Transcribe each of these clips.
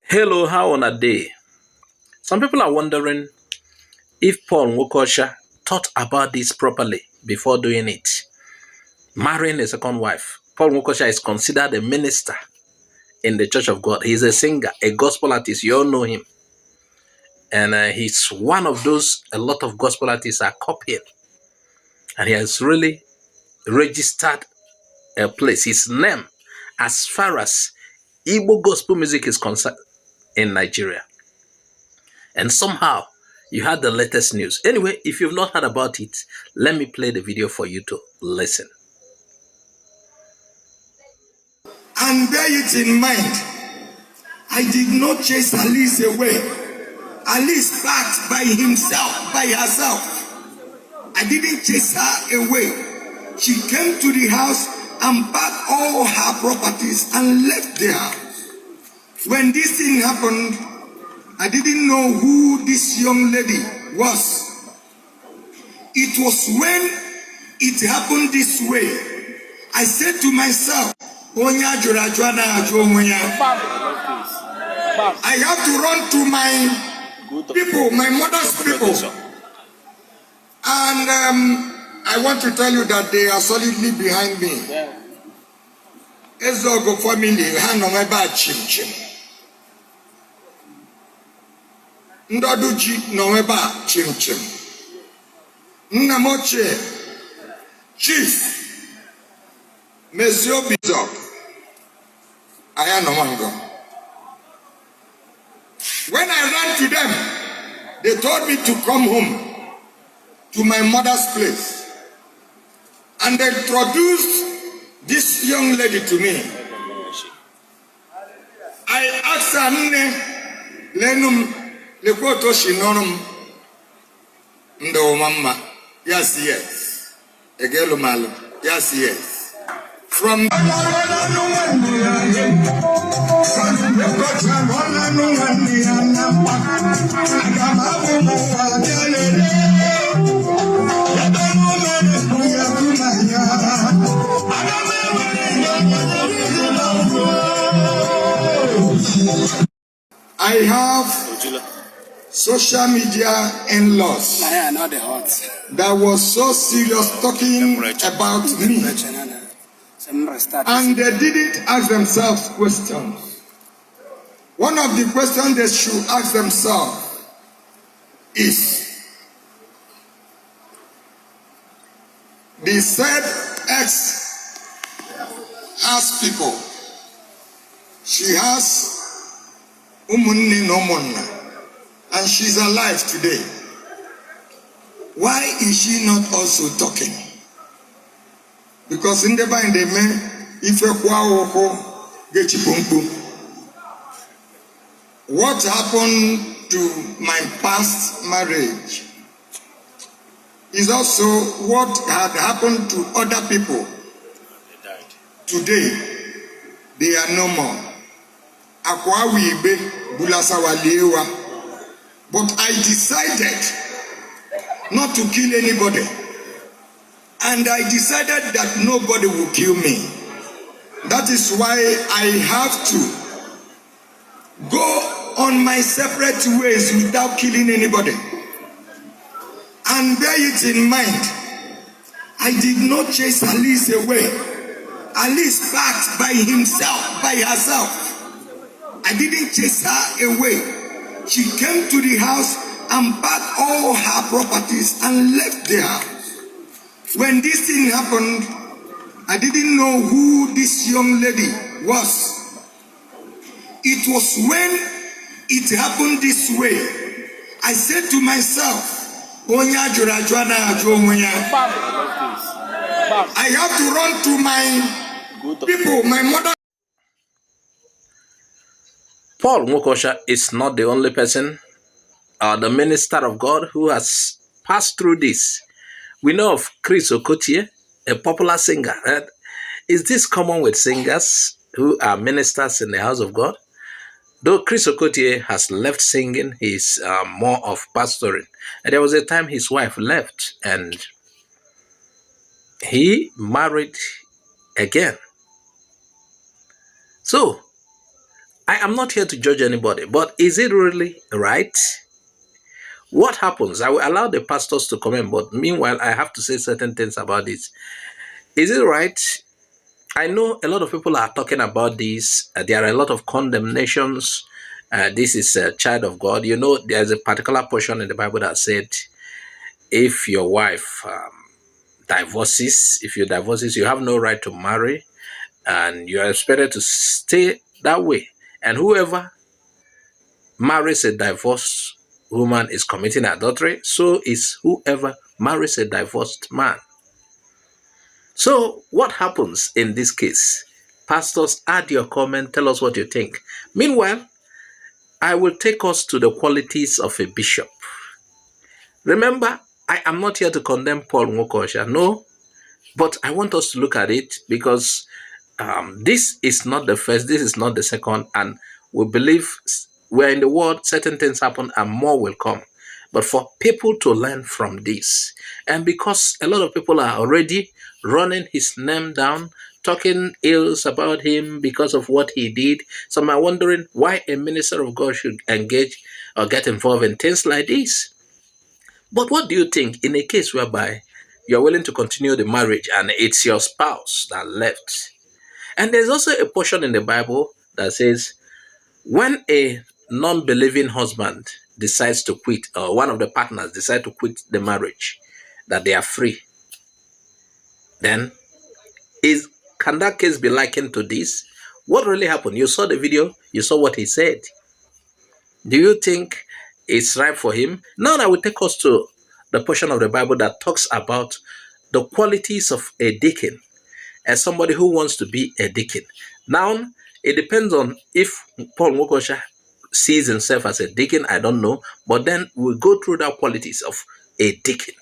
Hello, how on a day? Some people are wondering if Paul Nwokocha thought about this properly before doing it. Marrying a second wife. Paul Nwokocha is considered a minister in the Church of God. He's a singer, a gospel artist. You all know him. And he's one of those a lot of gospel artists are copying. And he has really registered a place, his name, as far as Igbo gospel music is concerned in Nigeria. And somehow you had the latest news. Anyway, if you've not heard about it, let me play the video for you to listen. And bear it in mind, I did not chase Alice away. Alice packed by himself, by herself. I didn't chase her away. She came to the house and packed all her properties and left the house. When this thing happened, I didn't know who this young lady was. It was when it happened this way. I said to myself, I have to run to my people, my mother's people. And I want to tell you that they are solidly behind me. Ezogo family, Hanomeba Chim. Ndaduji Nomeba Chim. Namoche Chief Mezio Bishop Ayanomango. When I ran to them, they told me to come home to my mother's place. And they introduced this young lady to me. I asked her, Lenum, Lekoto Shinonum, Ndo Mama. Yes. Egelo Malo. Yes. From I have social media in-laws that was so serious talking about me, and they didn't ask themselves questions. One of the questions they should ask themselves is, the said ex has people. She has umunni no monna, and she's alive today. Why is she not also talking? Because in the bind they may if a get what happened to my past marriage is also what had happened to other people. Today, they are no more. But I decided not to kill anybody. And I decided that nobody will kill me. That is why I have to go on my separate ways without killing anybody. And bear it in mind, I did not chase Alice away. Alice packed by himself, by herself. I didn't chase her away. She came to the house and packed all her properties and left the house. When this thing happened, I didn't know who this young lady was. It was when it happened this way. I said to myself, I have to run to my people, my mother. Paul Nwokocha is not the only person or the minister of God who has passed through this. We know of Chris Okotie, a popular singer. Is this common with singers who are ministers in the house of God? Though Chris Okotie has left singing, he's more of pastoring. And there was a time his wife left and he married again. So, I am not here to judge anybody, but is it really right? What happens? I will allow the pastors to comment, but meanwhile, I have to say certain things about this. Is it right? I know a lot of people are talking about this. There are a lot of condemnations. This is a child of God. You know, there's a particular portion in the Bible that said, if your wife divorces, if you divorces, you have no right to marry, and you are expected to stay that way. And whoever marries a divorced woman is committing adultery. So is whoever marries a divorced man. So what happens in this case? Pastors, add your comment. Tell us what you think. Meanwhile, I will take us to the qualities of a bishop. Remember, I am not here to condemn Paul Nwokocha. No, but I want us to look at it because this is not the first, this is not the second, and we believe we're in the world, certain things happen and more will come. But for people to learn from this, and because a lot of people are already running his name down, talking ills about him because of what he did, some are wondering why a minister of God should engage or get involved in things like this. But what do you think in a case whereby you're willing to continue the marriage and it's your spouse that left? And there's also a portion in the Bible that says when a non-believing husband decides to quit, or one of the partners decide to quit the marriage, that they are free, then can that case be likened to this? What really happened? You saw the video, you saw what he said. Do you think it's right for him? Now I will take us to the portion of the Bible that talks about the qualities of a deacon as somebody who wants to be a deacon. Now, it depends on if Paul Nwokocha sees himself as a deacon, I don't know, but then we'll go through the qualities of a deacon.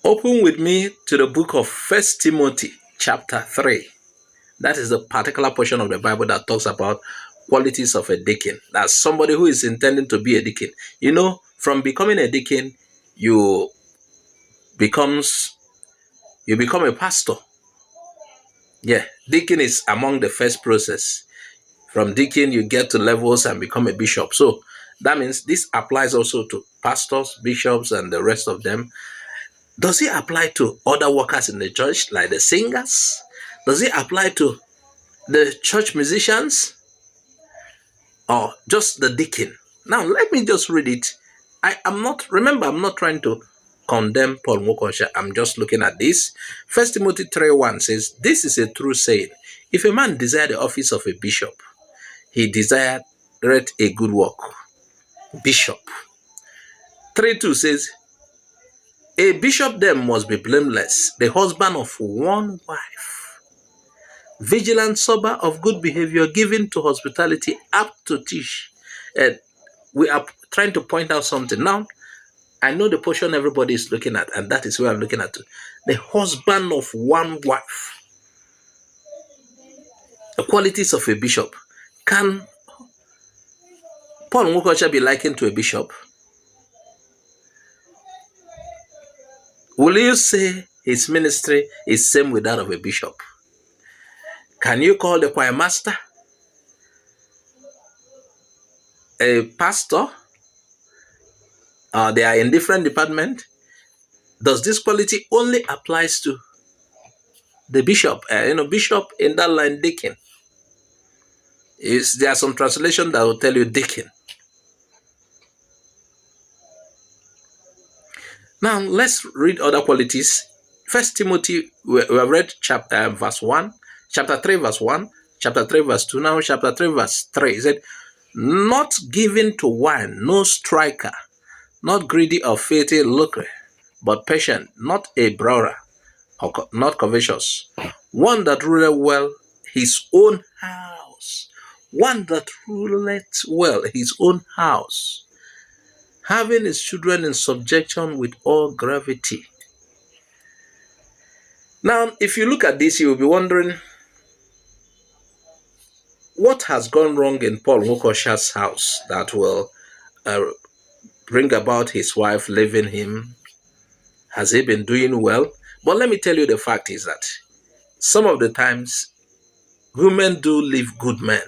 Open with me to the book of 1 Timothy chapter 3. That is the particular portion of the Bible that talks about qualities of a deacon. That's somebody who is intending to be a deacon. You know, from becoming a deacon, you become a pastor. Yeah, deacon is among the first process. From deacon, you get to levels and become a bishop. So that means this applies also to pastors, bishops, and the rest of them. Does it apply to other workers in the church, like the singers? Does it apply to the church musicians? Or just the deacon? Now, let me just read it. I'm not trying to condemn Paul Nwokocha. I'm just looking at this. 1 Timothy 3:1 says, this is a true saying. If a man desire the office of a bishop, he desired a good work. Bishop. 3:2 says, a bishop then must be blameless, the husband of one wife, vigilant, sober, of good behavior, given to hospitality, apt to teach. We are trying to point out something. Now, I know the portion everybody is looking at, and that is where I'm looking at. The husband of one wife. The qualities of a bishop. Can Paul Nwokocha be likened to a bishop? Will you say his ministry is same with that of a bishop? Can you call the choir master a pastor? They are in different departments. Does this quality only applies to the bishop? Bishop in that line, deacon. There are some translation that will tell you deacon. Now let's read other qualities. 1 Timothy, we have read verse 1, chapter 3, verse 1, chapter 3, verse 2, now chapter 3, verse 3. It said, not given to wine, no striker, not greedy of filthy lucre, but patient, not a brawler, not covetous, one that ruleth well his own house, one that ruleth well his own house, having his children in subjection with all gravity. Now, if you look at this, you will be wondering, what has gone wrong in Paul Nwokocha's house that will bring about his wife leaving him? Has he been doing well? But let me tell you, the fact is that some of the times Women do leave good men.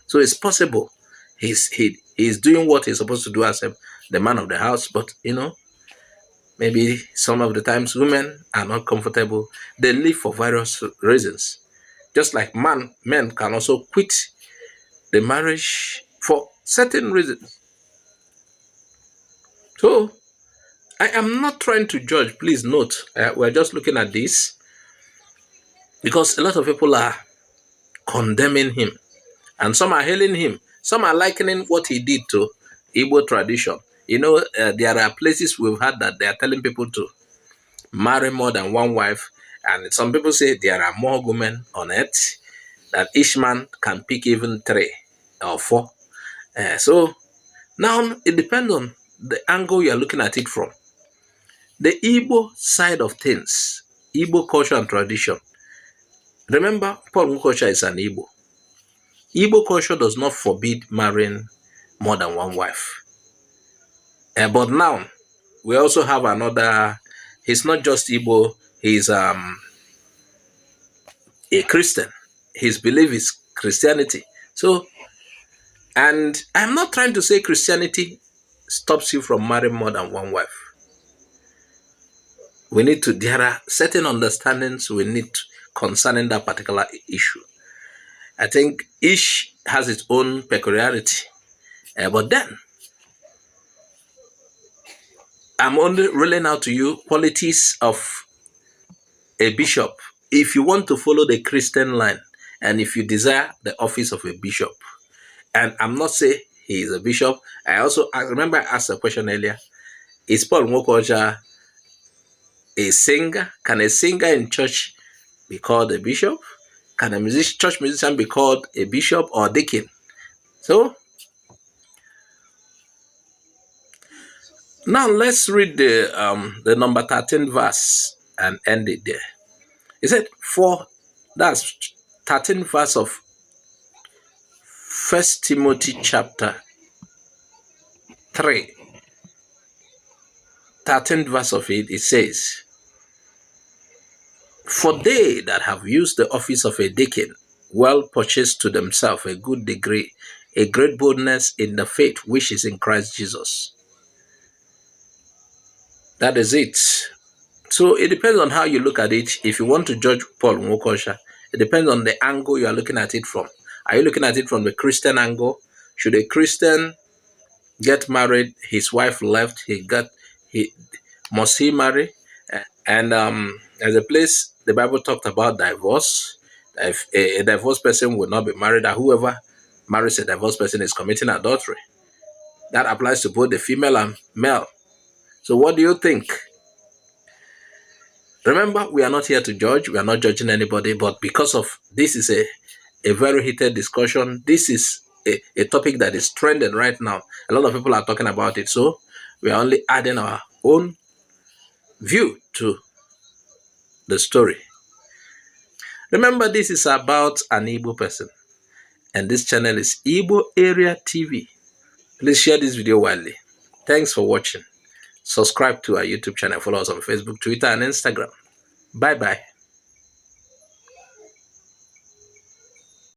So it's possible he's doing what he's supposed to do as the man of the house, but maybe some of the times women are not comfortable. They leave for various reasons. Just like men can also quit the marriage for certain reasons. So I am not trying to judge. Please note, we're just looking at this because a lot of people are condemning him, and some are hailing him. Some are likening what he did to Igbo tradition. There are places we've had that they are telling people to marry more than one wife, and some people say there are more women on earth that each man can pick even 3 or 4. So now it depends on the angle you are looking at it from. The Igbo side of things, Igbo culture and tradition. Remember, Paul Nwokocha is an Igbo. Igbo culture does not forbid marrying more than one wife. But now, we also have another, he's not just Igbo, he's a Christian. His belief is Christianity. So, and I'm not trying to say Christianity stops you from marrying more than one wife. There are certain understandings we need concerning that particular issue. I think each has its own peculiarity. But then, I'm only rolling out to you qualities of a bishop. If you want to follow the Christian line, and if you desire the office of a bishop, and I'm not saying he is a bishop. I remember I asked a question earlier. Is Paul Nwokocha a singer? Can a singer in church be called a bishop? Can a church musician be called a bishop or deacon? So now let's read the number 13 verse and end it there. He said, that's 13th verse of 1 Timothy chapter 3. 13th verse of it says, for they that have used the office of a deacon well purchased to themselves a good degree, a great boldness in the faith which is in Christ Jesus. That is it. So it depends on how you look at it. If you want to judge Paul Nwokocha, it depends on the angle you are looking at it from. Are you looking at it from the Christian angle? Should a Christian get married? His wife left. Must he marry? And there's a place the Bible talked about divorce. If a divorced person will not be married, that whoever marries a divorced person is committing adultery. That applies to both the female and male. So what do you think? Remember, we are not here to judge. We are not judging anybody. But because of this is a very heated discussion, this is a topic that is trending right now. A lot of people are talking about it. So we are only adding our own view to the story. Remember, this is about an Igbo person. And this channel is Igbo Area TV. Please share this video widely. Thanks for watching. Subscribe to our YouTube channel. Follow us on Facebook, Twitter, and Instagram. Bye-bye.